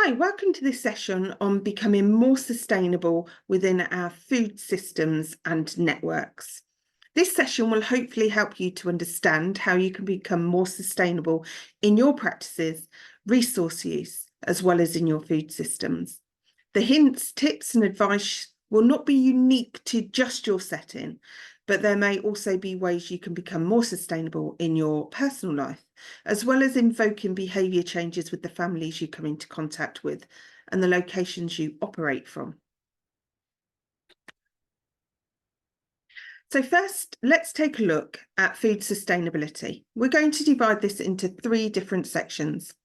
Hi, welcome to this session on becoming more sustainable within our food systems and networks. This session will hopefully help you to understand how you can become more sustainable in your practices, resource use, as well as in your food systems. The hints, tips, and advice will not be unique to just your setting, but there may also be ways you can become more sustainable in your personal life, as well as invoking behaviour changes with the families you come into contact with and the locations you operate from. So first, let's take a look at food sustainability. We're going to divide this into three different sections.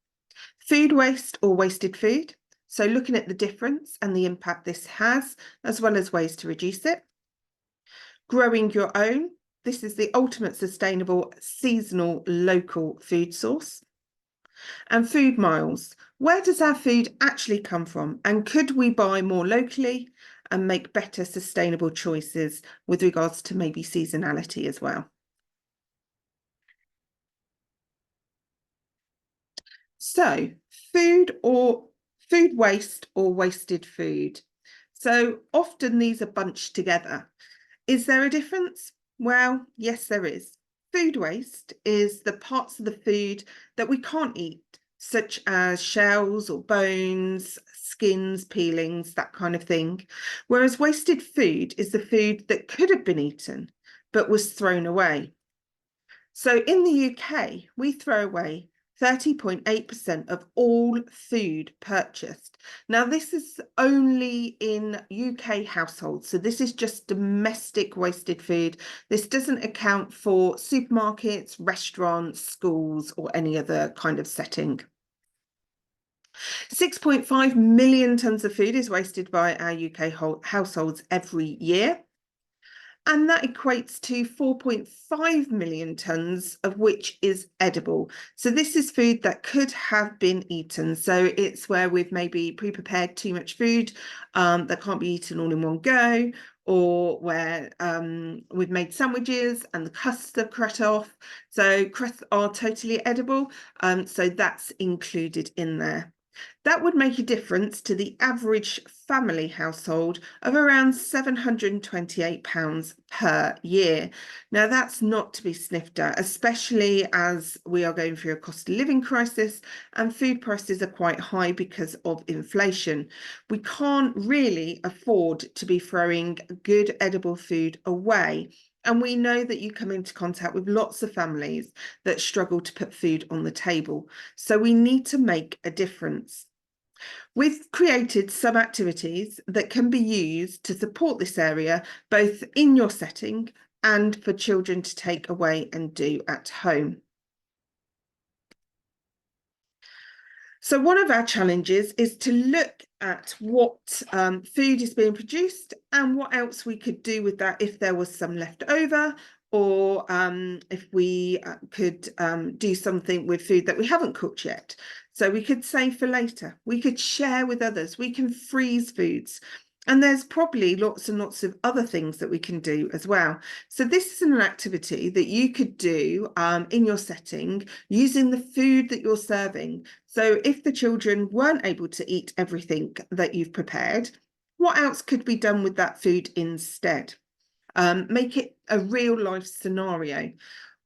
Food waste or wasted food, so looking at the difference and the impact this has, as well as ways to reduce it. Growing your own, this is the ultimate sustainable, seasonal, local food source. And food miles, where does our food actually come from? And could we buy more locally and make better sustainable choices with regards to maybe seasonality as well? So food waste or wasted food. So often these are bunched together. Is there a difference? Well, yes, there is. Food waste is the parts of the food that we can't eat, such as shells or bones, skins, peelings, that kind of thing. Whereas wasted food is the food that could have been eaten, but was thrown away. So in the UK, we throw away 30.8% of all food purchased. Now, this is only in UK households, so this is just domestic wasted food. This doesn't account for supermarkets, restaurants, schools, or any other kind of setting. 6.5 million tonnes of food is wasted by our UK households every year. And that equates to 4.5 million tonnes of which is edible. So this is food that could have been eaten. So it's where we've maybe pre-prepared too much food that can't be eaten all in one go, or where we've made sandwiches and the crusts are cut off. So crusts are totally edible. So that's included in there. That would make a difference to the average family household of around £728 per year. Now, that's not to be sniffed at, especially as we are going through a cost of living crisis and food prices are quite high because of inflation. We can't really afford to be throwing good edible food away. And we know that you come into contact with lots of families that struggle to put food on the table. So we need to make a difference. We've created some activities that can be used to support this area, both in your setting and for children to take away and do at home. So one of our challenges is to look at what food is being produced and what else we could do with that if there was some left over, or if we could do something with food that we haven't cooked yet. So we could save for later, we could share with others, we can freeze foods. And there's probably lots and lots of other things that we can do as well. So this is an activity that you could do in your setting using the food that you're serving. So if the children weren't able to eat everything that you've prepared, what else could be done with that food instead? Make it a real life scenario,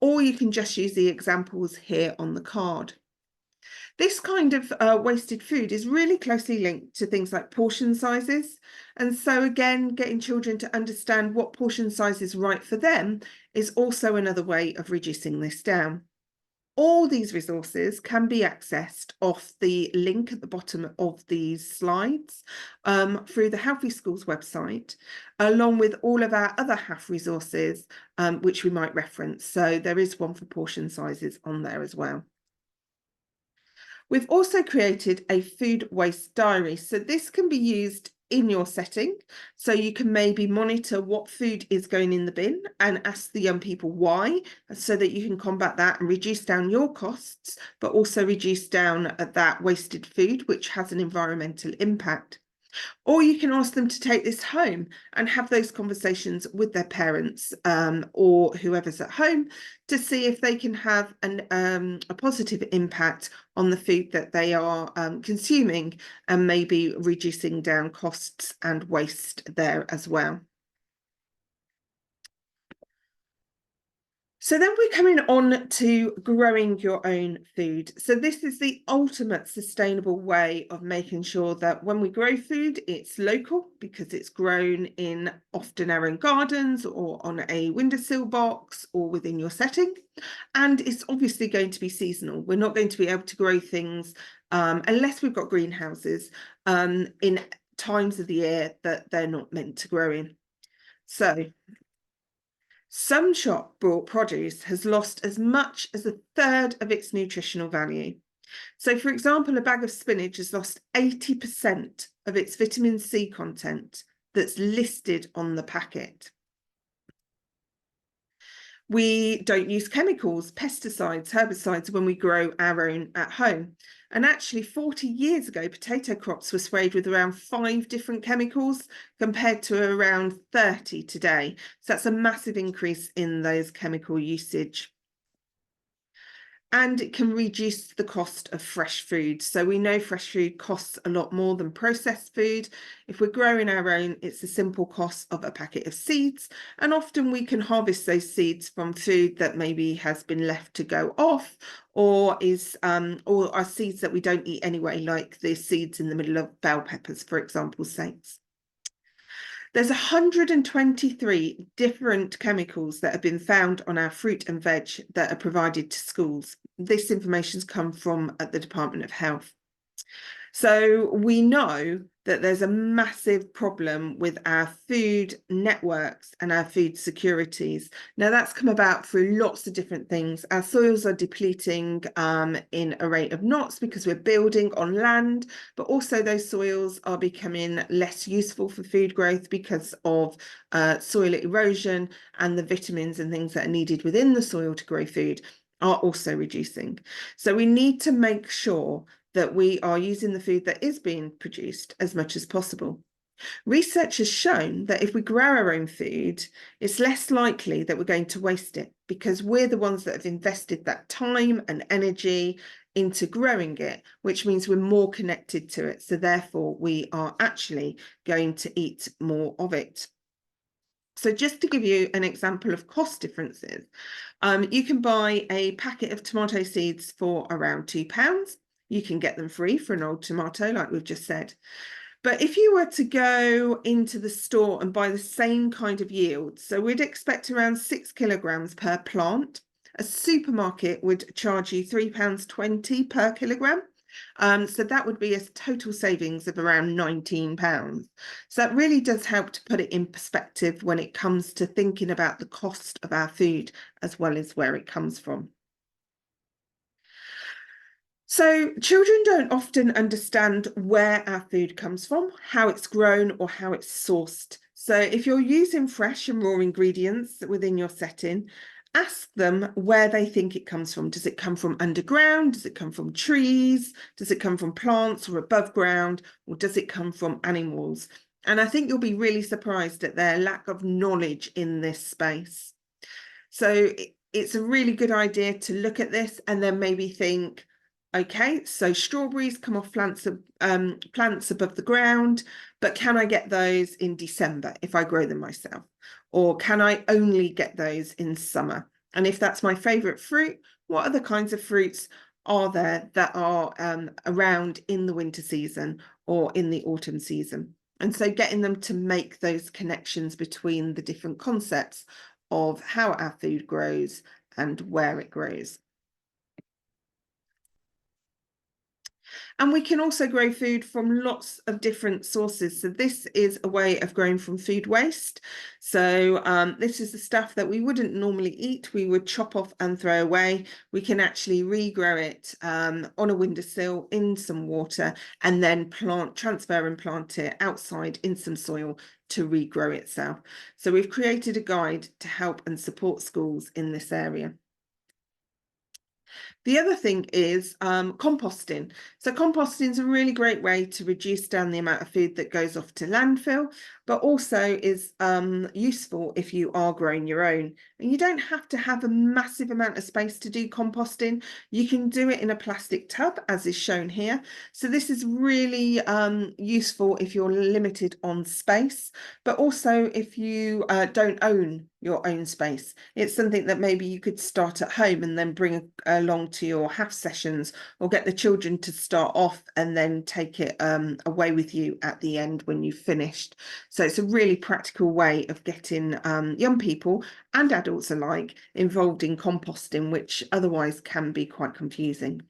or you can just use the examples here on the card. This kind of wasted food is really closely linked to things like portion sizes. And so again, getting children to understand what portion size is right for them is also another way of reducing this down. All these resources can be accessed off the link at the bottom of these slides through the Healthy Schools website, along with all of our other HAF resources, which we might reference. So there is one for portion sizes on there as well. We've also created a food waste diary. So this can be used in your setting. So you can maybe monitor what food is going in the bin and ask the young people why, so that you can combat that and reduce down your costs, but also reduce down that wasted food, which has an environmental impact. Or you can ask them to take this home and have those conversations with their parents or whoever's at home to see if they can have a positive impact on the food that they are consuming, and maybe reducing down costs and waste there as well. So then we're coming on to growing your own food. So this is the ultimate sustainable way of making sure that when we grow food, it's local because it's grown in often our own gardens or on a windowsill box or within your setting. And it's obviously going to be seasonal. We're not going to be able to grow things unless we've got greenhouses in times of the year that they're not meant to grow in. So some shop bought produce has lost as much as a third of its nutritional value. So, for example, a bag of spinach has lost 80% of its vitamin C content that's listed on the packet. We don't use chemicals, pesticides, herbicides when we grow our own at home. And actually 40 years ago, potato crops were sprayed with around 5 different chemicals compared to around 30 today. So that's a massive increase in those chemical usage. And it can reduce the cost of fresh food. So we know fresh food costs a lot more than processed food. If we're growing our own, it's a simple cost of a packet of seeds. And often we can harvest those seeds from food that maybe has been left to go off, or are seeds that we don't eat anyway, like the seeds in the middle of bell peppers, for example, sakes. There's 123 different chemicals that have been found on our fruit and veg that are provided to schools. This information's come from the Department of Health. So we know that there's a massive problem with our food networks and our food securities. Now that's come about through lots of different things. Our soils are depleting in a rate of knots because we're building on land, but also those soils are becoming less useful for food growth because of soil erosion, and the vitamins and things that are needed within the soil to grow food are also reducing. So we need to make sure that we are using the food that is being produced as much as possible. Research has shown that if we grow our own food, it's less likely that we're going to waste it because we're the ones that have invested that time and energy into growing it, which means we're more connected to it. So therefore, we are actually going to eat more of it. So just to give you an example of cost differences, you can buy a packet of tomato seeds for around £2. You can get them free for an old tomato, like we've just said. But if you were to go into the store and buy the same kind of yield, so we'd expect around 6 kilograms per plant, a supermarket would charge you £3.20 per kilogram. So that would be a total savings of around £19. So that really does help to put it in perspective when it comes to thinking about the cost of our food as well as where it comes from. So children don't often understand where our food comes from, how it's grown, or how it's sourced. So if you're using fresh and raw ingredients within your setting, ask them where they think it comes from. Does it come from underground? Does it come from trees? Does it come from plants or above ground? Or does it come from animals? And I think you'll be really surprised at their lack of knowledge in this space. So it's a really good idea to look at this and then maybe think, okay, so strawberries come off plants above the ground, but can I get those in December if I grow them myself? Or can I only get those in summer? And if that's my favourite fruit, what other kinds of fruits are there that are around in the winter season or in the autumn season? And so getting them to make those connections between the different concepts of how our food grows and where it grows. And we can also grow food from lots of different sources. So this is a way of growing from food waste. So this is the stuff that we wouldn't normally eat. We would chop off and throw away. We can actually regrow it on a windowsill in some water and then transfer and plant it outside in some soil to regrow itself. So we've created a guide to help and support schools in this area. The other thing is composting. So composting is a really great way to reduce down the amount of food that goes off to landfill, but also is useful if you are growing your own. And you don't have to have a massive amount of space to do composting. You can do it in a plastic tub, as is shown here. So this is really useful if you're limited on space, but also if you don't own your own space. It's something that maybe you could start at home and then bring along to your half sessions, or get the children to start off and then take it away with you at the end when you've finished. So it's a really practical way of getting young people and adults alike involved in composting, which otherwise can be quite confusing.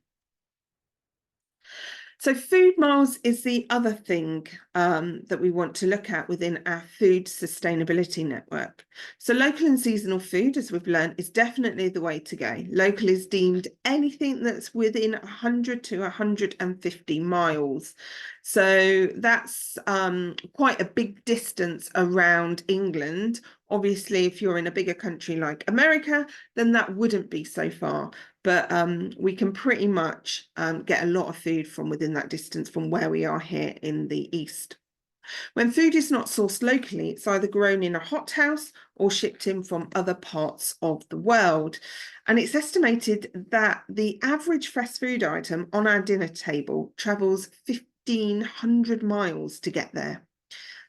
So food miles is the other thing that we want to look at within our food sustainability network. So local and seasonal food, as we've learned, is definitely the way to go. Local is deemed anything that's within 100 to 150 miles. So that's quite a big distance around England. Obviously, if you're in a bigger country like America, then that wouldn't be so far. But we can pretty much get a lot of food from within that distance from where we are here in the east. When food is not sourced locally, it's either grown in a hothouse or shipped in from other parts of the world. And it's estimated that the average fast food item on our dinner table travels 1,500 miles to get there.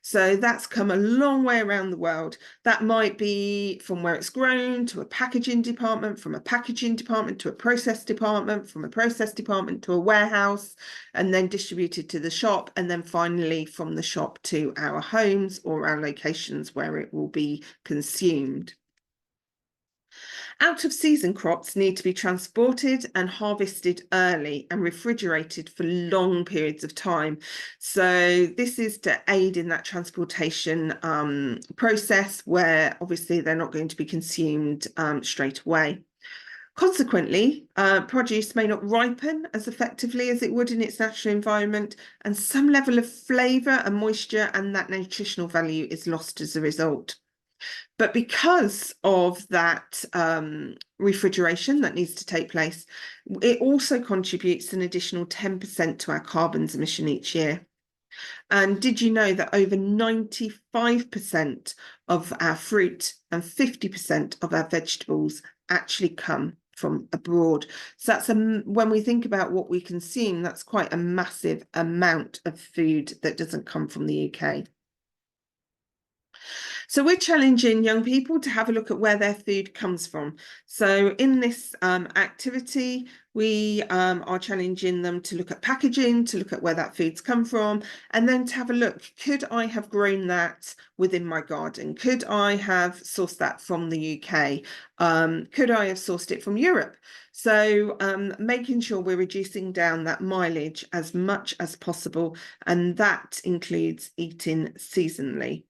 So that's come a long way around the world. That might be from where it's grown to a packaging department, from a packaging department to a process department, from a process department to a warehouse, and then distributed to the shop, and then finally from the shop to our homes or our locations where it will be consumed. Out of season crops need to be transported and harvested early and refrigerated for long periods of time. So this is to aid in that transportation process, where obviously they're not going to be consumed straight away. Consequently, produce may not ripen as effectively as it would in its natural environment, and some level of flavour and moisture and that nutritional value is lost as a result. But because of that refrigeration that needs to take place, it also contributes an additional 10% to our carbon emission each year. And did you know that over 95% of our fruit and 50% of our vegetables actually come from abroad? So that's when we think about what we consume, that's quite a massive amount of food that doesn't come from the UK. So we're challenging young people to have a look at where their food comes from. So in this activity, we are challenging them to look at packaging, to look at where that food's come from, and then to have a look, could I have grown that within my garden? Could I have sourced that from the UK? Could I have sourced it from Europe? So making sure we're reducing down that mileage as much as possible, and that includes eating seasonally.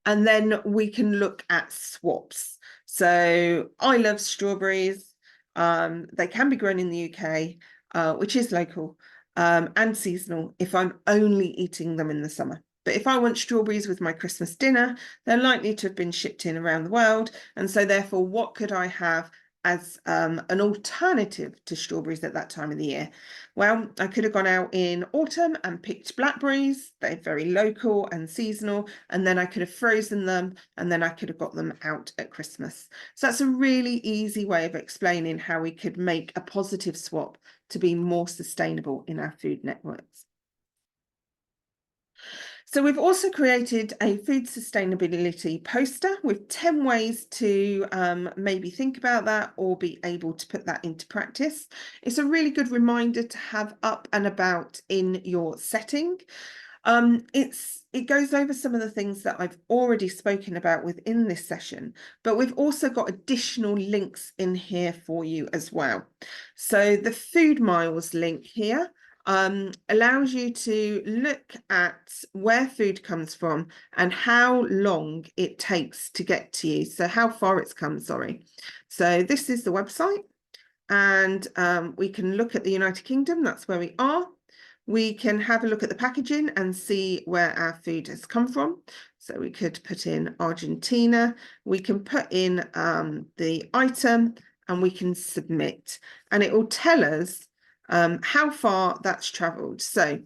And then we can look at swaps. So I love strawberries. They can be grown in the UK, which is local, and seasonal if I'm only eating them in the summer. But if I want strawberries with my Christmas dinner, they're likely to have been shipped in around the world. And so therefore, what could I have as an alternative to strawberries at that time of the year? Well, I could have gone out in autumn and picked blackberries. They're very local and seasonal, and then I could have frozen them, and then I could have got them out at Christmas. So that's a really easy way of explaining how we could make a positive swap to be more sustainable in our food networks. So we've also created a food sustainability poster with 10 ways to maybe think about that or be able to put that into practice. It's a really good reminder to have up and about in your setting. It goes over some of the things that I've already spoken about within this session, but we've also got additional links in here for you as well. So the Food Miles link here allows you to look at where food comes from and how long it takes to get to you. So how far it's come, sorry. So this is the website, and we can look at the United Kingdom, that's where we are. We can have a look at the packaging and see where our food has come from. So we could put in Argentina, we can put in the item, and we can submit, and it will tell us how far that's traveled. So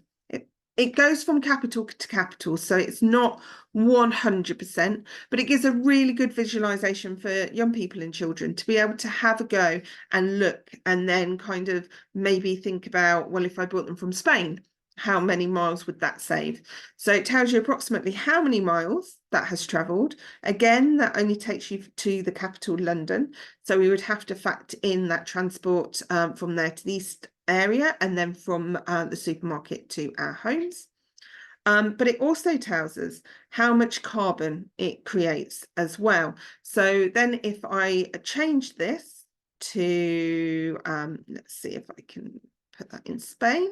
it goes from capital to capital, so it's not 100%, but it gives a really good visualization for young people and children to be able to have a go and look, and then kind of maybe think about, well, if I bought them from Spain, how many miles would that save? So it tells you approximately how many miles that has travelled. Again, that only takes you to the capital, London. So we would have to factor in that transport from there to the east area, and then from the supermarket to our homes. But it also tells us how much carbon it creates as well. So then if I change this to, let's see if I can put that in Spain.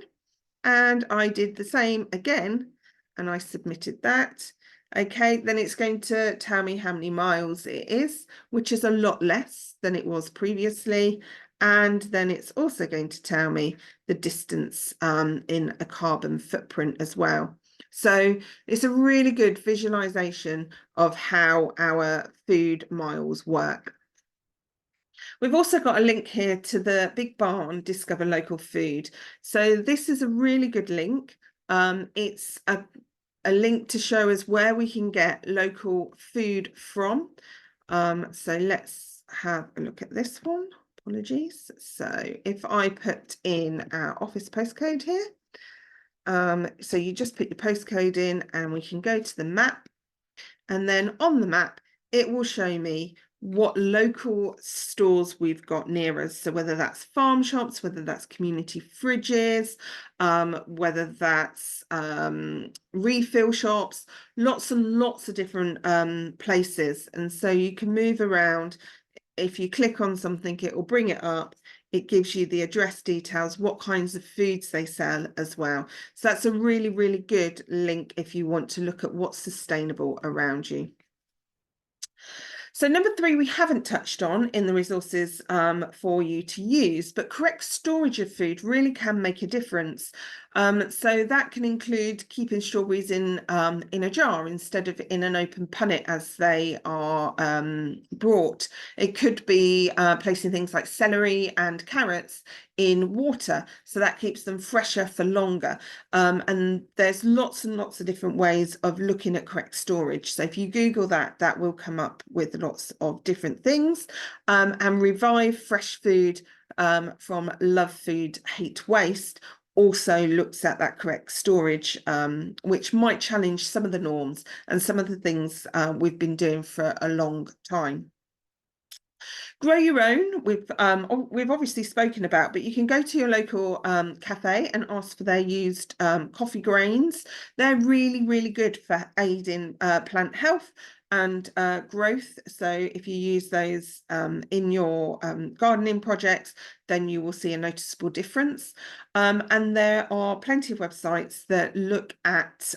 And I did the same again, and I submitted that. Okay, then it's going to tell me how many miles it is, which is a lot less than it was previously. And then it's also going to tell me the distance in a carbon footprint as well. So it's a really good visualization of how our food miles work. We've also got a link here to the Big Barn Discover Local Food. So this is a really good link. It's a link to show us where we can get local food from. So let's have a look at this one. Apologies. So if I put in our office postcode here, so you just put your postcode in and we can go to the map, and then on the map it will show me what local stores we've got near us. So whether that's farm shops, whether that's community fridges, whether that's refill shops, lots and lots of different places. And so you can move around. If you click on something, it will bring it up. It gives you the address details, what kinds of foods they sell as well. So that's a really, really good link if you want to look at what's sustainable around you. So number 3, we haven't touched on in the resources for you to use, but correct storage of food really can make a difference. So that can include keeping strawberries in a jar instead of in an open punnet as they are brought. It could be placing things like celery and carrots in water, so that keeps them fresher for longer. And there's lots and lots of different ways of looking at correct storage. So if you Google that, that will come up with lots of different things. And Revive Fresh Food from Love Food, Hate Waste also looks at that correct storage, which might challenge some of the norms and some of the things we've been doing for a long time. Grow your own, we've obviously spoken about, but you can go to your local cafe and ask for their used coffee grains. They're really, really good for aiding plant health and growth. So if you use those in your gardening projects, then you will see a noticeable difference. And there are plenty of websites that look at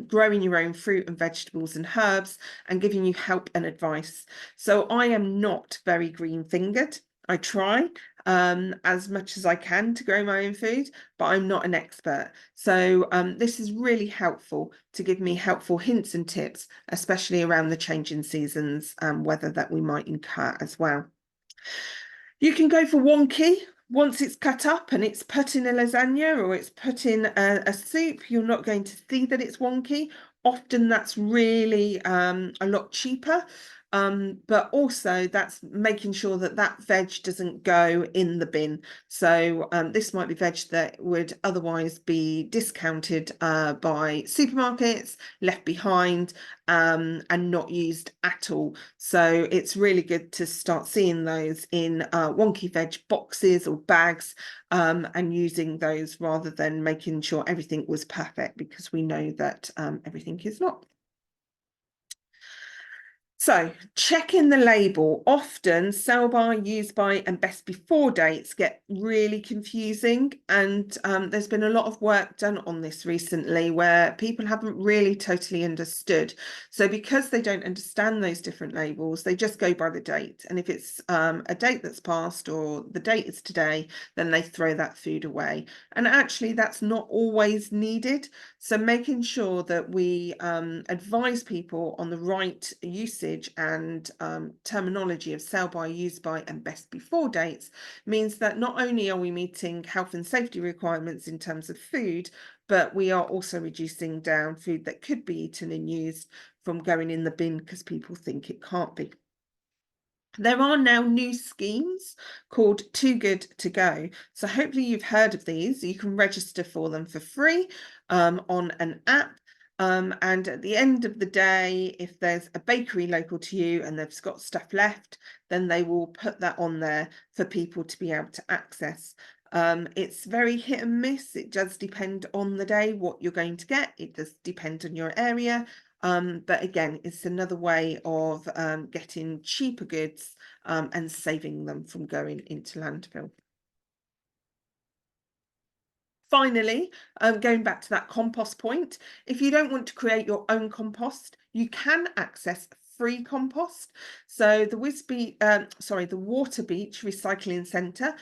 growing your own fruit and vegetables and herbs and giving you help and advice. So I am not very green-fingered. I try as much as I can to grow my own food, but I'm not an expert. So this is really helpful to give me helpful hints and tips, especially around the changing seasons and weather that we might incur as well. You can go for wonky. Once it's cut up and it's put in a lasagna or it's put in a soup, you're not going to see that it's wonky. Often that's really a lot cheaper. But also that's making sure that that veg doesn't go in the bin. So this might be veg that would otherwise be discounted by supermarkets, left behind, and not used at all. So it's really good to start seeing those in wonky veg boxes or bags and using those rather than making sure everything was perfect, because we know that everything is not. So checking the label. Often sell by, use by and best before dates get really confusing, and there's been a lot of work done on this recently where people haven't really totally understood. So because they don't understand those different labels, they just go by the date, and if it's a date that's passed or the date is today, then they throw that food away, and actually that's not always needed. So making sure that we advise people on the right usage and terminology of sell by, use by and best before dates means that not only are we meeting health and safety requirements in terms of food, but we are also reducing down food that could be eaten and used from going in the bin because people think it can't be. There are now new schemes called Too Good to Go. So hopefully you've heard of these. You can register for them for free on an app. And at the end of the day, if there's a bakery local to you and they've got stuff left, then they will put that on there for people to be able to access. It's very hit and miss. It does depend on the day what you're going to get. It does depend on your area. But again, it's another way of getting cheaper goods and saving them from going into landfill. Finally, going back to that compost point, if you don't want to create your own compost, you can access free compost. So the the Water Beach Recycling Centre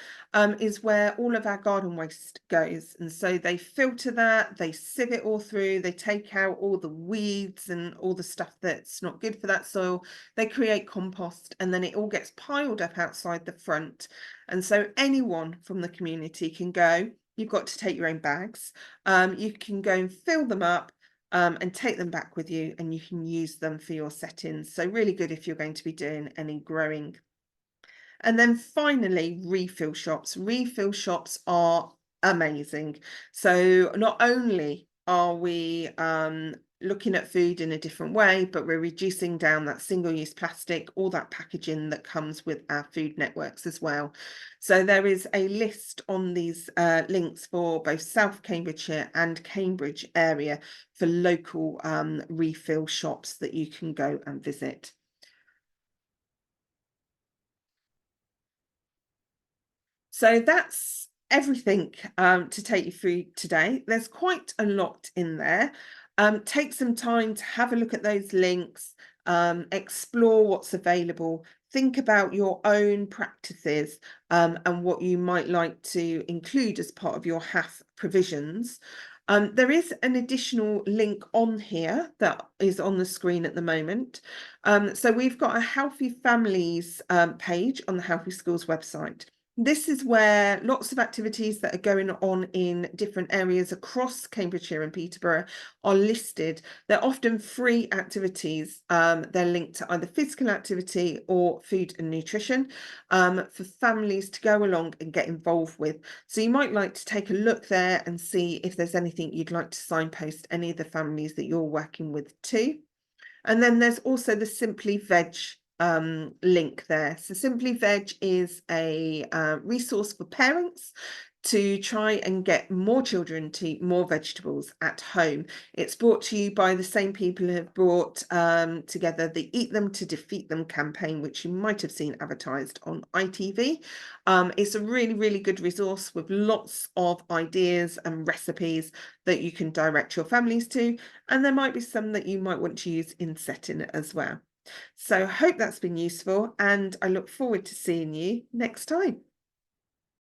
is where all of our garden waste goes. And so they filter that, they sieve it all through, they take out all the weeds and all the stuff that's not good for that soil. They create compost and then it all gets piled up outside the front. And so anyone from the community can go. You've got to take your own bags. You can go and fill them up and take them back with you, and you can use them for your settings. So really good if you're going to be doing any growing. And then finally, refill shops. Refill shops are amazing. So not only are we looking at food in a different way, but we're reducing down that single-use plastic, all that packaging that comes with our food networks as well. So there is a list on these links for both South Cambridgeshire and Cambridge area for local refill shops that you can go and visit. So that's everything to take you through today. There's quite a lot in there. Take some time to have a look at those links, explore what's available, think about your own practices and what you might like to include as part of your HAF provisions. There is an additional link on here that is on the screen at the moment. So we've got a Healthy Families page on the Healthy Schools website. This is where lots of activities that are going on in different areas across Cambridgeshire and Peterborough are listed. They're often free activities. They're linked to either physical activity or food and nutrition for families to go along and get involved with. So you might like to take a look there and see if there's anything you'd like to signpost any of the families that you're working with too. And then there's also the Simply Veg link there. So Simply Veg is a resource for parents to try and get more children to eat more vegetables at home. It's brought to you by the same people who have brought together the Eat Them to Defeat Them campaign, which you might have seen advertised on ITV. It's a really, really good resource with lots of ideas and recipes that you can direct your families to, and there might be some that you might want to use in setting as well. So I hope that's been useful, and I look forward to seeing you next time.